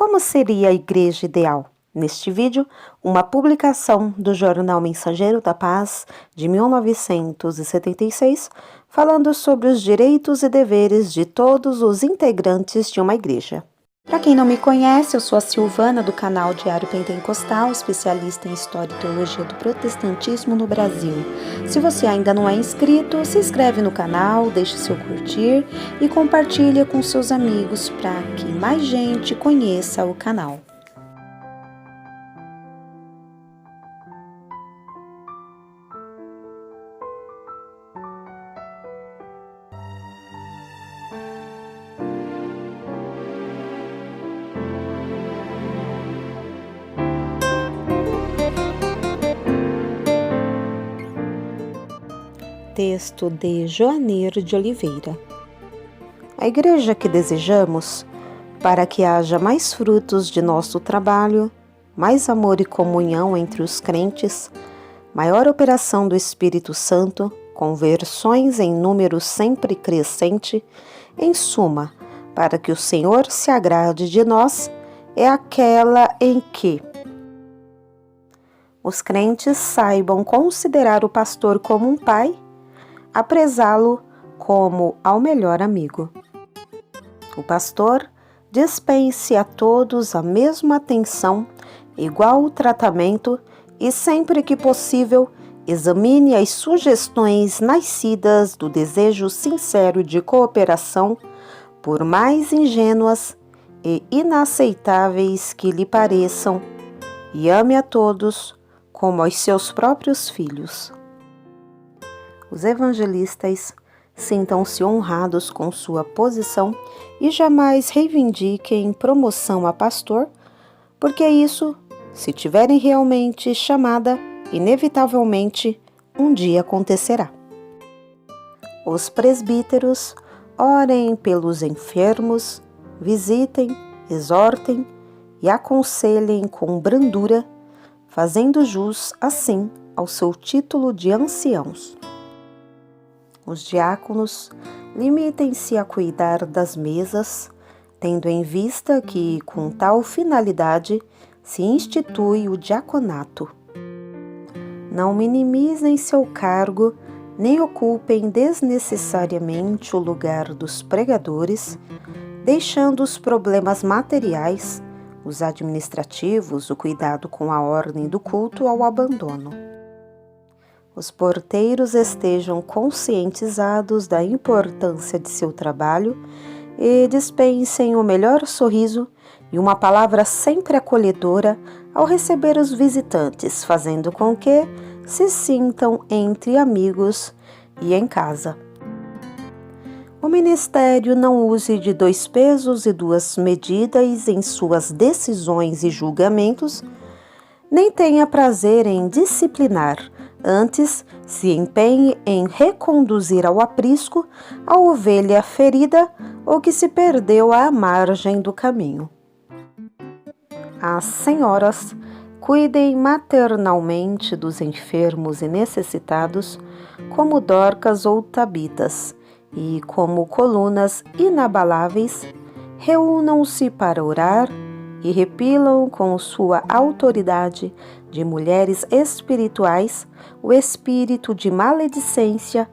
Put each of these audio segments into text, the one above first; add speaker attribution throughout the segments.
Speaker 1: Como seria a igreja ideal? Neste vídeo, uma publicação do jornal Mensageiro da Paz de 1976, falando sobre os direitos e deveres de todos os integrantes de uma igreja. Para quem não me conhece, eu sou a Silvana do canal Diário Pentecostal, especialista em História e Teologia do Protestantismo no Brasil. Se você ainda não é inscrito, se inscreve no canal, deixe seu curtir e compartilhe com seus amigos para que mais gente conheça o canal. Texto de Joanir de Oliveira. A igreja que desejamos, para que haja mais frutos de nosso trabalho, mais amor e comunhão entre os crentes, maior operação do Espírito Santo, conversões em número sempre crescente, em suma, para que o Senhor se agrade de nós, é aquela em que os crentes saibam considerar o pastor como um pai, a prezá-lo como ao melhor amigo. O pastor dispense a todos a mesma atenção, igual tratamento e, sempre que possível, examine as sugestões nascidas do desejo sincero de cooperação, por mais ingênuas e inaceitáveis que lhe pareçam, e ame a todos como aos seus próprios filhos. Os evangelistas sintam-se honrados com sua posição e jamais reivindiquem promoção a pastor, porque isso, se tiverem realmente chamada, inevitavelmente um dia acontecerá. Os presbíteros orem pelos enfermos, visitem, exortem e aconselhem com brandura, fazendo jus, assim, ao seu título de anciãos. Os diáconos limitem-se a cuidar das mesas, tendo em vista que, com tal finalidade, se institui o diaconato. Não minimizem seu cargo, nem ocupem desnecessariamente o lugar dos pregadores, deixando os problemas materiais, os administrativos, o cuidado com a ordem do culto ao abandono. Os porteiros estejam conscientizados da importância de seu trabalho e dispensem o melhor sorriso e uma palavra sempre acolhedora ao receber os visitantes, fazendo com que se sintam entre amigos e em casa. O ministério não use de 2 pesos e 2 medidas em suas decisões e julgamentos, nem tenha prazer em disciplinar. Antes, se empenhe em reconduzir ao aprisco a ovelha ferida ou que se perdeu à margem do caminho. As senhoras cuidem maternalmente dos enfermos e necessitados, como Dorcas ou Tabitas, e como colunas inabaláveis, reúnam-se para orar e repilam com sua autoridade de mulheres espirituais o espírito de maledicência,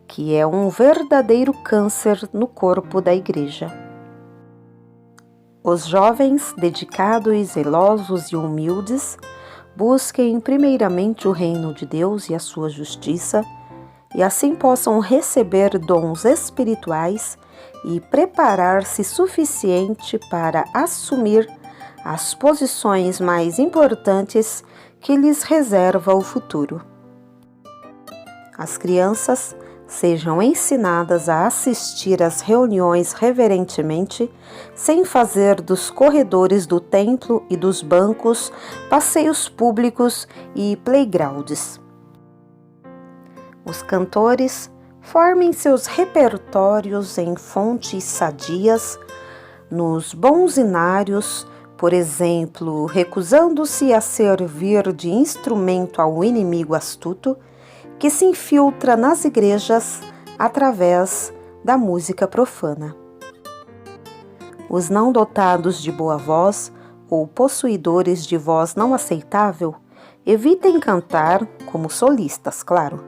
Speaker 1: que é um verdadeiro câncer no corpo da igreja. Os jovens, dedicados, zelosos e humildes, busquem primeiramente o reino de Deus e a sua justiça, e assim possam receber dons espirituais e preparar-se suficiente para assumir as posições mais importantes que lhes reserva o futuro. As crianças sejam ensinadas a assistir às reuniões reverentemente, sem fazer dos corredores do templo e dos bancos passeios públicos e playgrounds. Os cantores formem seus repertórios em fontes sadias, nos bonzinários, por exemplo, recusando-se a servir de instrumento ao inimigo astuto que se infiltra nas igrejas através da música profana. Os não dotados de boa voz ou possuidores de voz não aceitável evitem cantar como solistas, claro,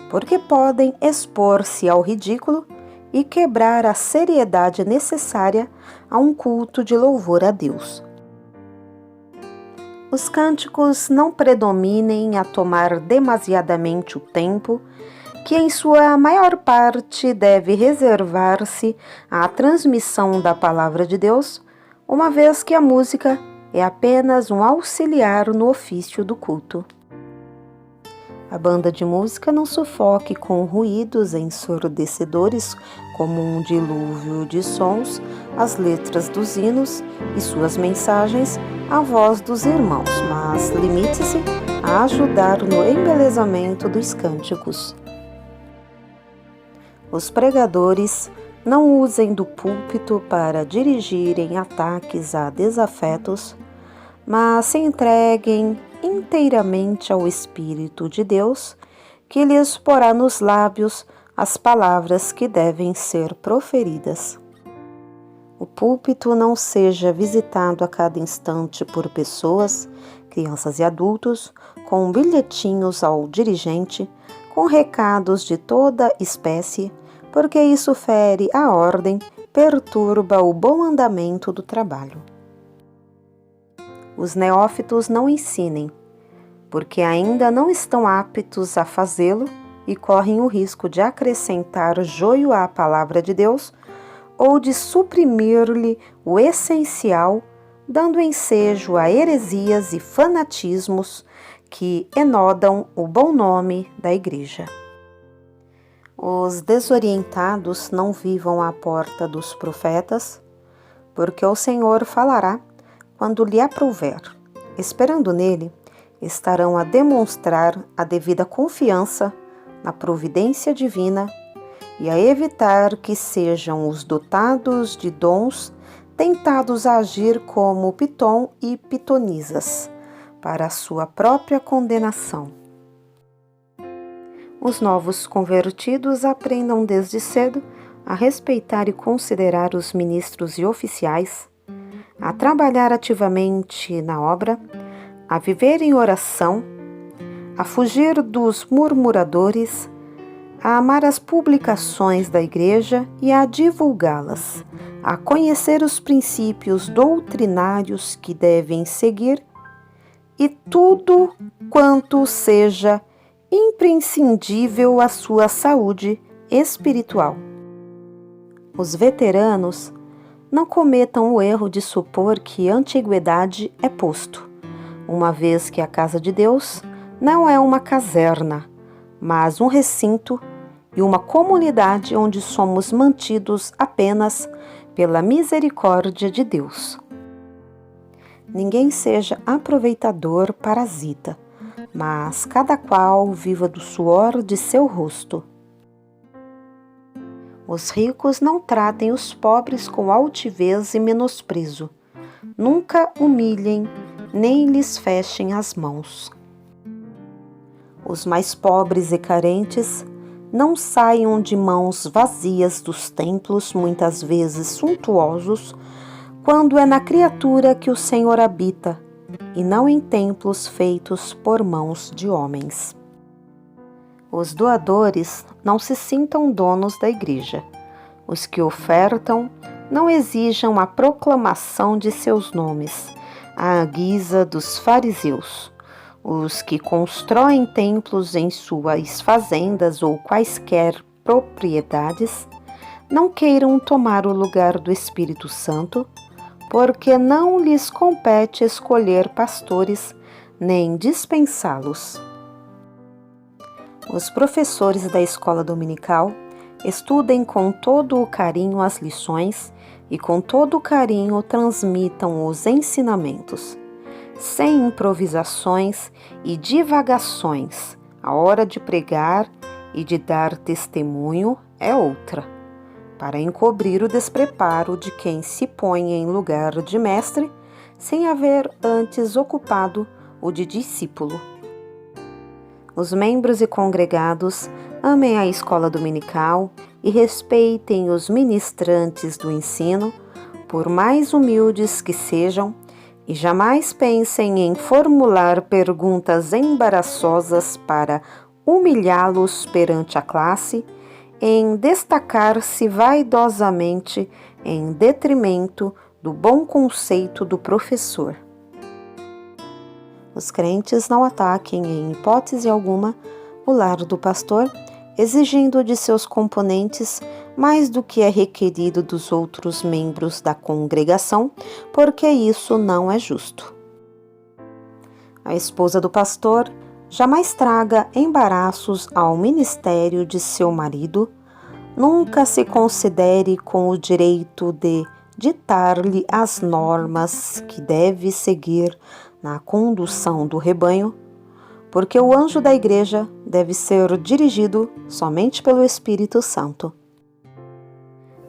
Speaker 1: porque podem expor-se ao ridículo e quebrar a seriedade necessária a um culto de louvor a Deus. Os cânticos não predominem a tomar demasiadamente o tempo, que em sua maior parte deve reservar-se à transmissão da palavra de Deus, uma vez que a música é apenas um auxiliar no ofício do culto. A banda de música não sufoque com ruídos ensurdecedores como um dilúvio de sons, as letras dos hinos e suas mensagens, a voz dos irmãos, mas limite-se a ajudar no embelezamento dos cânticos. Os pregadores não usem do púlpito para dirigirem ataques a desafetos, mas se entreguem inteiramente ao Espírito de Deus, que lhes porá nos lábios as palavras que devem ser proferidas. O púlpito não seja visitado a cada instante por pessoas, crianças e adultos, com bilhetinhos ao dirigente, com recados de toda espécie, porque isso fere a ordem, perturba o bom andamento do trabalho. Os neófitos não ensinem, porque ainda não estão aptos a fazê-lo e correm o risco de acrescentar joio à palavra de Deus ou de suprimir-lhe o essencial, dando ensejo a heresias e fanatismos que enodam o bom nome da Igreja. Os desorientados não vivam à porta dos profetas, porque o Senhor falará quando lhe aprouver. Esperando nele, estarão a demonstrar a devida confiança na providência divina e a evitar que sejam os dotados de dons tentados a agir como Pitom e pitonisas, para a sua própria condenação. Os novos convertidos aprendam desde cedo a respeitar e considerar os ministros e oficiais, a trabalhar ativamente na obra, a viver em oração, a fugir dos murmuradores, a amar as publicações da Igreja e a divulgá-las, a conhecer os princípios doutrinários que devem seguir e tudo quanto seja imprescindível à sua saúde espiritual. Os veteranos não cometam o erro de supor que antiguidade é posto, uma vez que a casa de Deus não é uma caserna, mas um recinto e uma comunidade onde somos mantidos apenas pela misericórdia de Deus. Ninguém seja aproveitador parasita, mas cada qual viva do suor de seu rosto. Os ricos não tratem os pobres com altivez e menosprezo. Nunca humilhem, nem lhes fechem as mãos. Os mais pobres e carentes não saiam de mãos vazias dos templos, muitas vezes suntuosos, quando é na criatura que o Senhor habita, e não em templos feitos por mãos de homens. Os doadores não se sintam donos da Igreja. Os que ofertam não exijam a proclamação de seus nomes, à guisa dos fariseus. Os que constroem templos em suas fazendas ou quaisquer propriedades não queiram tomar o lugar do Espírito Santo, porque não lhes compete escolher pastores nem dispensá-los. Os professores da escola dominical estudem com todo o carinho as lições e com todo o carinho transmitam os ensinamentos, sem improvisações e divagações. A hora de pregar e de dar testemunho é outra, para encobrir o despreparo de quem se põe em lugar de mestre, sem haver antes ocupado o de discípulo. Os membros e congregados amem a escola dominical e respeitem os ministrantes do ensino, por mais humildes que sejam, e jamais pensem em formular perguntas embaraçosas para humilhá-los perante a classe, em destacar-se vaidosamente em detrimento do bom conceito do professor. Os crentes não ataquem em hipótese alguma o lar do pastor, exigindo de seus componentes mais do que é requerido dos outros membros da congregação, porque isso não é justo. A esposa do pastor jamais traga embaraços ao ministério de seu marido, nunca se considere com o direito de ditar-lhe as normas que deve seguir na condução do rebanho, porque o anjo da igreja deve ser dirigido somente pelo Espírito Santo.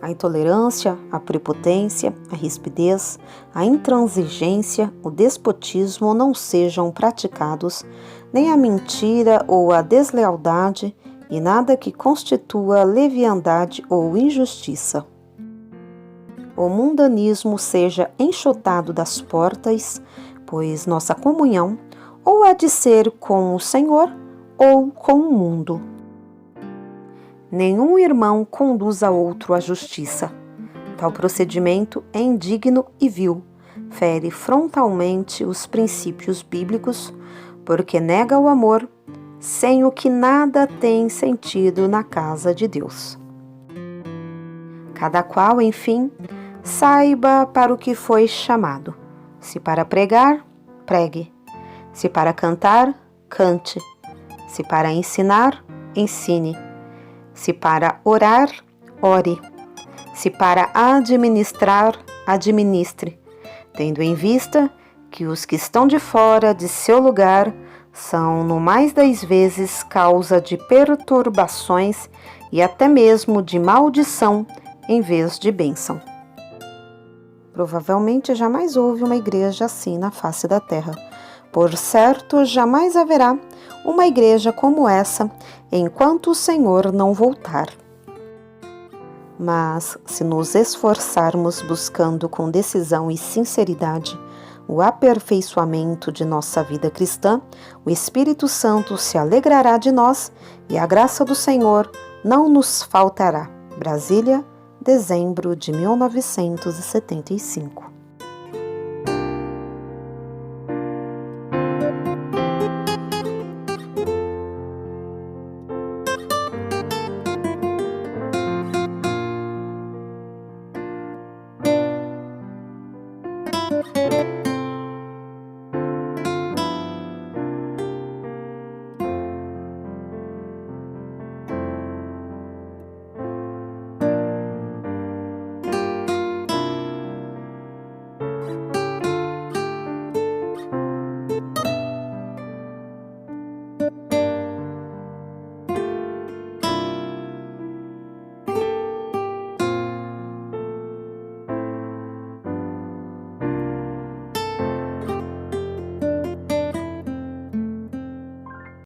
Speaker 1: A intolerância, a prepotência, a rispidez, a intransigência, o despotismo não sejam praticados, nem a mentira ou a deslealdade, e nada que constitua leviandade ou injustiça. O mundanismo seja enxotado das portas, pois nossa comunhão ou há de ser com o Senhor ou com o mundo. Nenhum irmão conduz a outro à justiça. Tal procedimento é indigno e vil, fere frontalmente os princípios bíblicos, porque nega o amor, sem o que nada tem sentido na casa de Deus. Cada qual, enfim, saiba para o que foi chamado. Se para pregar, pregue. Se para cantar, cante. Se para ensinar, ensine. Se para orar, ore. Se para administrar, administre, tendo em vista que os que estão de fora de seu lugar são, no mais das vezes, causa de perturbações e até mesmo de maldição em vez de bênção. Provavelmente jamais houve uma igreja assim na face da terra. Por certo, jamais haverá uma igreja como essa enquanto o Senhor não voltar. Mas, se nos esforçarmos buscando com decisão e sinceridade o aperfeiçoamento de nossa vida cristã, o Espírito Santo se alegrará de nós e a graça do Senhor não nos faltará. Brasília, dezembro de 1975.